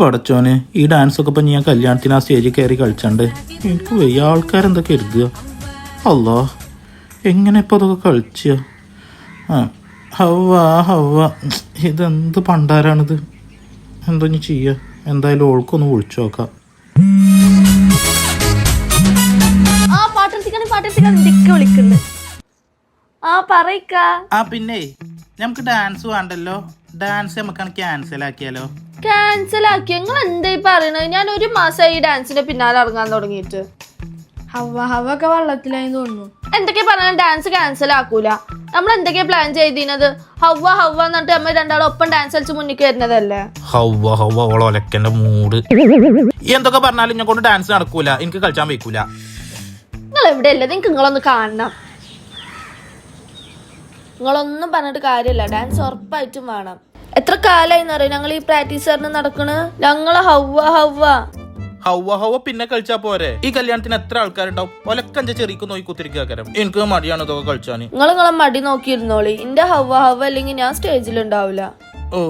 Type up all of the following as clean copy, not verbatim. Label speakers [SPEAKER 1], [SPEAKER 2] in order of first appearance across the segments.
[SPEAKER 1] പടച്ചോനെ ഈ ഡാൻസ് ഒക്കെ ഇപ്പൊ ഞാൻ കല്യാണത്തിന് ആ സ്റ്റേജിൽ കയറി കളിച്ചണ്ട്. എനിക്ക് വയ്യ, ആൾക്കാരെന്തൊക്കെ എഴുതുക. അല്ലാ, എങ്ങനെ ഇപ്പൊ അതൊക്കെ കളിച്ച. ഹവ്വ ഹവ്വ, ഇതെന്ത് പണ്ടാരാണിത്. എന്തോ ഇനി ചെയ്യുക. എന്തായാലും ഓൾക്കൊന്ന് വിളിച്ചു നോക്കാം. പിന്നെ നമുക്ക് ഡാൻസ് വേണ്ടല്ലോ. ഡാൻസ് നമുക്കാണ് ക്യാൻസൽ ആക്കിയാലോ?
[SPEAKER 2] ക്യാൻസൽ ആക്കിയ നിങ്ങൾ എന്തായി പറയണത്? ഞാൻ ഒരു മാസമായി ഈ ഡാൻസിന്റെ പിന്നാലെ ഇറങ്ങാൻ തുടങ്ങിയിട്ട്.
[SPEAKER 3] ഹവ്വൊക്കെ വെള്ളത്തിലായി തോന്നുന്നു.
[SPEAKER 2] എന്തൊക്കെയാ പറഞ്ഞാൽ ഡാൻസ് ക്യാൻസൽ ആക്കൂല. നമ്മൾ എന്തൊക്കെയാ പ്ലാൻ ചെയ്തിരുന്നത്? ഹവ്വ ഹവ്വ എന്നിട്ട് നമ്മൾ രണ്ടാളും ഒപ്പം ഡാൻസ് കളിച്ച് മുന്നിക്ക് വരുന്നതല്ലേ?
[SPEAKER 1] ഹവ്വ ഹവ്വ ഓളൊലക്കന്റെ മൂഡ്. എന്തൊക്കെ പറഞ്ഞാലും ഞാൻ കൊണ്ട് ഡാൻസ് നടക്കൂല, എനിക്ക് കളിച്ചാൻ വയ്ക്കൂല.
[SPEAKER 2] നിങ്ങൾ എവിടെയല്ലേ? നിങ്ങൾക്ക് നിങ്ങളൊന്ന് കാണണം. നിങ്ങളൊന്നും പറഞ്ഞിട്ട് കാര്യമില്ല, ഡാൻസ് ഉറപ്പായിട്ടും വേണം. എത്ര കാലായിന്ന് അറിയാം ഞങ്ങൾ ഈ പ്രാക്ടീസ് നടക്കണ്. ഞങ്ങള് ഹവ്വ ഹവ്വ
[SPEAKER 1] ഹവ്വ ഹവ്വ പിന്നെ കളിച്ചാ പോരെ? ഈ കല്യാണത്തിന് എത്ര ആൾക്കാരുണ്ടാവും? ഒലക്കഞ്ച ചെറിക്ക് നോക്കി കുത്തിരിക്കാരം. എനിക്ക് മടിയാണ് ഇതൊക്കെ കളിച്ചാന്.
[SPEAKER 2] നിങ്ങളെ മടി നോക്കിയിരുന്നോളി. എന്റെ ഹവ്വ ഹവ്വ അല്ലെങ്കിൽ ഞാൻ സ്റ്റേജിൽ ഉണ്ടാവില്ല.
[SPEAKER 1] ഓ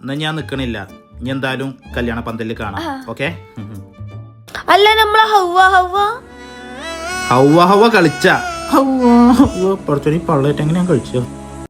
[SPEAKER 1] എന്നാ ഞാൻ നിക്കണില്ല. ഇനി എന്തായാലും കല്യാണ പന്തലിൽ കാണാം. ഓക്കെ?
[SPEAKER 2] അല്ല നമ്മളെ ഹവ്വ ഹവ്വ
[SPEAKER 1] ഹവ്വ ഹവ്വ കളിച്ച ഹവ്വ ഹവ്വ പടച്ചോനി പള്ളേറ്റ് എങ്ങനെയാ കളിച്ച.